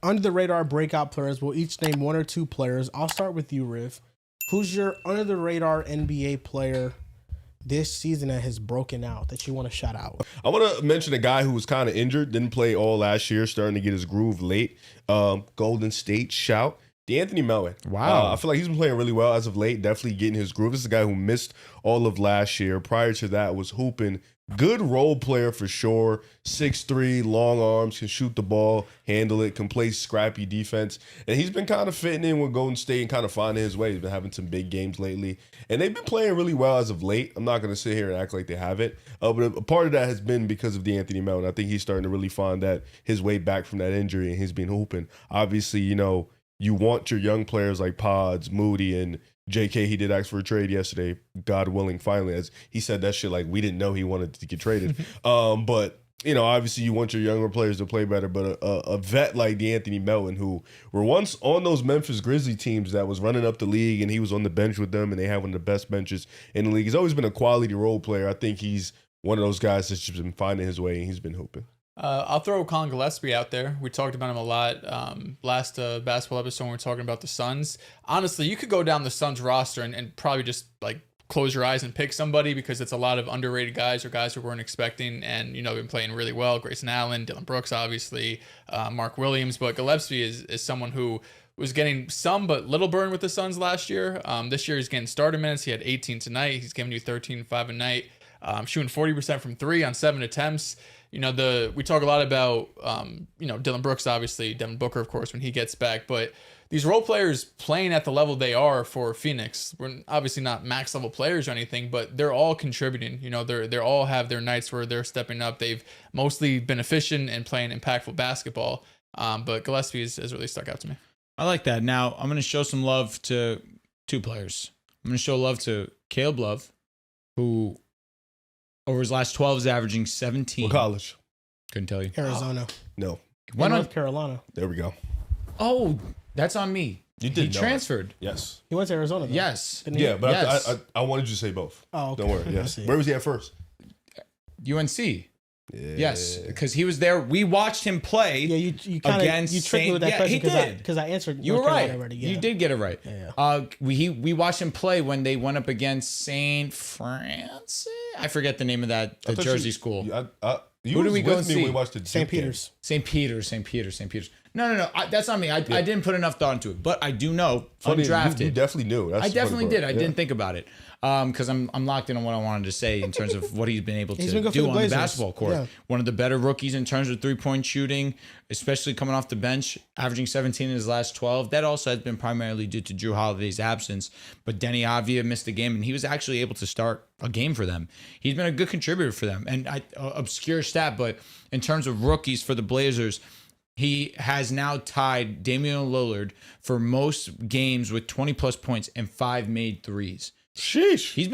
under the radar breakout players. We'll each name one or two players. I'll start with you, Riv. Who's your under the radar NBA player this season that has broken out that you want to shout out? I want to mention a guy who was kind of injured, didn't play all last year, starting to get his groove late. Golden State shout. D'Anthony Melton. Wow. I feel like he's been playing really well as of late, definitely getting his groove. This is a guy who missed all of last year. Prior to that was hooping. Good role player for sure. 6'3", long arms, can shoot the ball, handle it, can play scrappy defense. And he's been kind of fitting in with Golden State and kind of finding his way. He's been having some big games lately. And they've been playing really well as of late. I'm not going to sit here and act like they haven't. But a part of that has been because of D'Anthony Melton. I think he's starting to really find that his way back from that injury, and he's been hooping. Obviously, you want your young players like Pods, Moody, and JK. He did ask for a trade yesterday, God willing, finally, as he said that shit like we didn't know he wanted to get traded. But, obviously you want your younger players to play better, but a vet like D'Anthony Melton, who were once on those Memphis Grizzlies teams that was running up the league, and he was on the bench with them, and they had one of the best benches in the league. He's always been a quality role player. I think he's one of those guys that's just been finding his way, and he's been hooping. I'll throw Colin Gillespie out there. We talked about him a lot last basketball episode when we were talking about the Suns. Honestly, you could go down the Suns roster and probably just like close your eyes and pick somebody, because it's a lot of underrated guys or guys who weren't expecting and, been playing really well. Grayson Allen, Dylan Brooks, obviously, Mark Williams. But Gillespie is someone who was getting some but little burn with the Suns last year. This year he's getting starter minutes. He had 18 tonight. He's giving you 13-5 a night. Shooting 40% from 3 on 7 attempts. We talk a lot about, Dylan Brooks, obviously, Devin Booker, of course, when he gets back. But these role players playing at the level they are for Phoenix, we're obviously not max level players or anything, but they're all contributing. They're all have their nights where they're stepping up. They've mostly been efficient and playing impactful basketball. But Gillespie has really stuck out to me. I like that. Now, I'm going to show some love to two players. I'm going to show love to Caleb Love, who over his last 12 is averaging 17. What college? Couldn't tell you. Arizona. No. Went on North Carolina. There we go. Oh, that's on me. You did He transferred. Yes. He went to Arizona, though. Yes. Didn't he? Yeah, but Yes. I wanted you to say both. Oh, okay. Don't worry. Yes. Where was he at first? UNC. Yeah. Yes, because he was there. We watched him play. Yeah, you kind of against tricked me with that Saint- question Yeah, he did. because I answered. You were North right. Carolina already. Yeah. You did get it right. Yeah. We watched him play when they went up against Saint Francis. I forget the name of the Jersey school. Who did we go and me see? when we watched the St. Duke game. Peter's. St. Peter's. No. That's on me. I didn't put enough thought into it, but I do know Funny, undrafted. You definitely knew. That's I the funny definitely part. did. I Yeah. didn't think about it because I'm locked in on what I wanted to say in terms of what he's been able to He's been good for do the on the Blazers. basketball court. Yeah. One of the better rookies in terms of three-point shooting, especially coming off the bench, averaging 17 in his last 12. That also has been primarily due to Drew Holiday's absence, but Denny Avdia missed the game, and he was actually able to start a game for them. He's been a good contributor for them. And obscure stat, but in terms of rookies for the Blazers, he has now tied Damian Lillard for most games with 20-plus points and 5 made threes. Sheesh. He's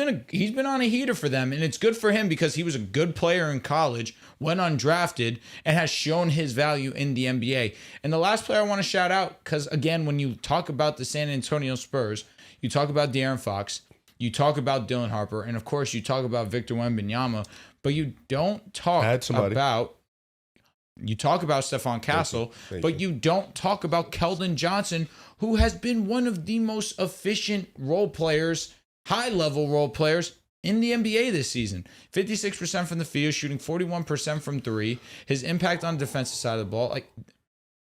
been on a heater for them, and it's good for him because he was a good player in college, went undrafted, and has shown his value in the NBA. And the last player I want to shout out, because again, when you talk about the San Antonio Spurs, you talk about De'Aaron Fox, you talk about Dylan Harper, and of course you talk about Victor Wembanyama, but you don't talk about. You talk about Stephon Castle, but you don't talk about Keldon Johnson, who has been one of the most efficient role players, high-level role players in the NBA this season. 56% from the field, shooting 41% from 3. His impact on the defensive side of the ball,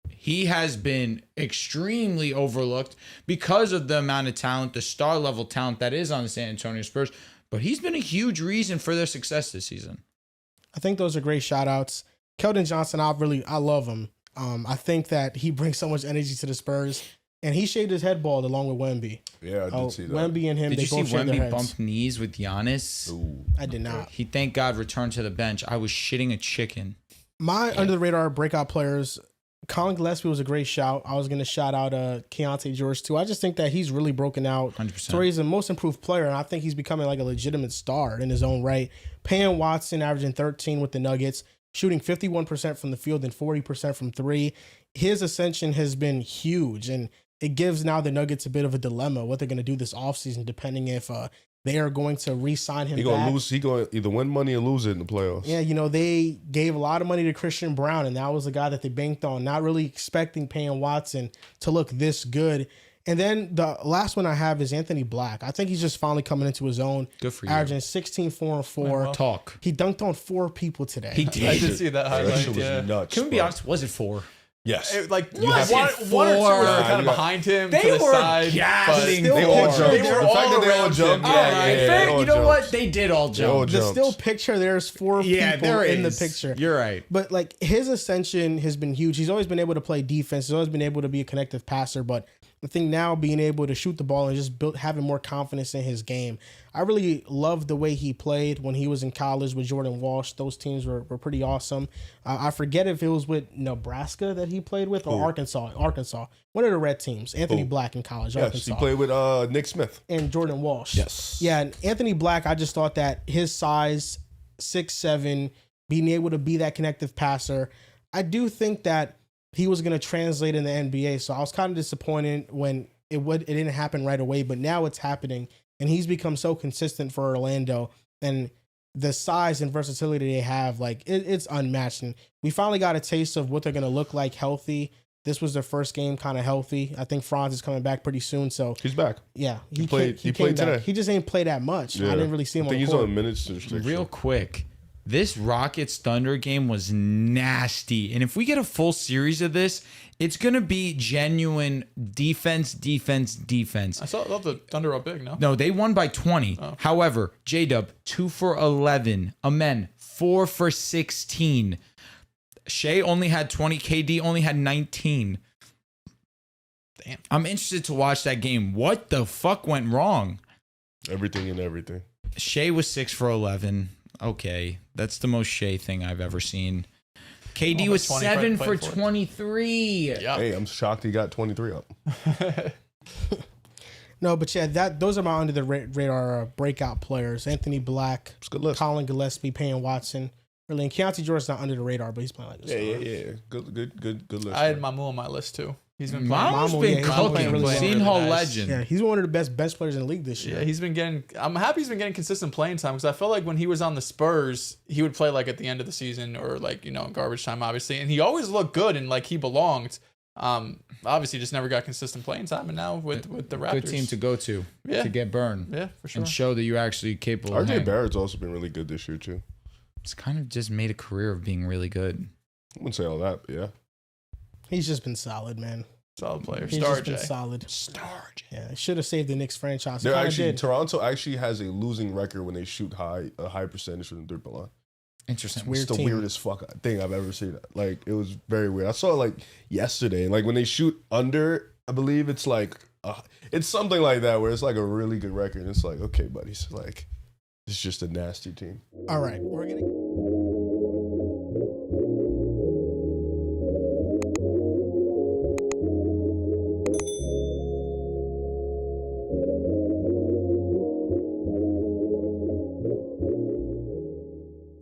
he has been extremely overlooked because of the amount of talent, the star-level talent that is on the San Antonio Spurs. But he's been a huge reason for their success this season. I think those are great shout-outs. Keldon Johnson, I love him. I think that he brings so much energy to the Spurs, and he shaved his head bald along with Wemby. Yeah, I did see that. Wemby and him, Did they you see both shaved their Wemby heads. bump knees with Giannis? Ooh. I did not. He, thank God, returned to the bench. I was shitting a chicken. My under-the-radar breakout players, Colin Gillespie was a great shout. I was going to shout out Keontae George, too. I just think that he's really broken out. 100%. So he's the most improved player, and I think he's becoming like a legitimate star in his own right. Payne Watson averaging 13 with the Nuggets, shooting 51% from the field and 40% from 3. His ascension has been huge, and it gives now the Nuggets a bit of a dilemma what they're going to do this offseason, depending if they are going to re-sign him He gonna back. lose. He gonna either win money or lose it in the playoffs. Yeah, they gave a lot of money to Christian Brown, and that was the guy that they banked on, not really expecting Payne Watson to look this good. And then the last one I have is Anthony Black. I think he's just finally coming into his own. Good for you. Averaging 16, 4, and 4. Talk. He dunked on 4 people today. He did. I did see that That highlight. shit was Yeah. nuts. Can we be bro. honest? Was it 4? Yes. Like You have- one or two were Nah, kind of you got- behind him. They to the were side, gassing but They all all jumped. They were The all fact that they all around jumped. him. Yeah, All right, yeah, fair. they all You know jumped. what? They did all all jump. The jumped. still picture, there's 4 Yeah, people there in the is. picture. You're right. But like his ascension has been huge. He's always been able to play defense. He's always been able to be a connective passer. But I think now being able to shoot the ball and just having more confidence in his game. I really loved the way he played when he was in college with Jordan Walsh. Those teams were pretty awesome. I forget if it was with Nebraska that he played with or Arkansas. One of the red teams. Anthony Black in college. Yes, Arkansas. he played with Nick Smith. And Jordan Walsh. Yes. Yeah, and Anthony Black, I just thought that his size, 6'7", being able to be that connective passer, I do think that he was going to translate in the NBA. So I was kind of disappointed when it didn't happen right away, but now it's happening, and he's become so consistent for Orlando, and the size and versatility they have, like it's unmatched. And we finally got a taste of what they're going to look like healthy. This was their first game kind of healthy. I think Franz is coming back pretty soon. So He's back. yeah, He played today. He just ain't play that much. Yeah. I didn't really see him I on think the he's court. on minutes restriction. Real quick, this Rockets Thunder game was nasty. And if we get a full series of this, it's going to be genuine defense. I thought the Thunder up big. No. No, they won by 20. However, J-Dub, 2 for 11. Amen, 4 for 16. Shea only had 20. KD only had 19. Damn. I'm interested to watch that game. What the fuck went wrong? Everything and everything. Shea was 6 for 11. Okay, that's the most Shea thing I've ever seen. KD Oh, was 20 7 played for for it. 23. Yeah. Hey, I'm shocked he got 23 up. No, but yeah, those are my under the radar breakout players. Anthony Black, It's a good list. Colin Gillespie, Payne Watson. Really, and Keontae Jordan's not under the radar, but he's playing like this. Yeah. Good list. I had Mamu on my list too. He's been playing. Mamu's Mamu, been yeah, he's cooking. playing really well. Seen Hall Nice. legend. Yeah, he's one of the best bench players in the league this year. Yeah, he's been getting. I'm happy he's been getting consistent playing time because I felt like when he was on the Spurs, he would play like at the end of the season or like in garbage time, obviously, and he always looked good and like he belonged. Obviously, just never got consistent playing time, and now with the Raptors, Good team to go to Yeah. get burned yeah, for sure. and show that you're actually capable of RJ hanging. Barrett's also been really good this year too. It's kind of just made a career of being really good. I wouldn't say all that, but yeah. He's just been solid, man. Solid player, He's Star just been J. solid. Star J. Yeah, should have saved the Knicks franchise. They're Kinda actually did. Toronto actually has a losing record when they shoot a high percentage from the 3-point line. Interesting. Weird It's the team. weirdest fuck thing I've ever seen. Like it was very weird. I saw it like yesterday. Like when they shoot under, I believe it's like it's something like that where it's like a really good record. It's like okay, buddies, like it's just a nasty team. All right, we're gonna.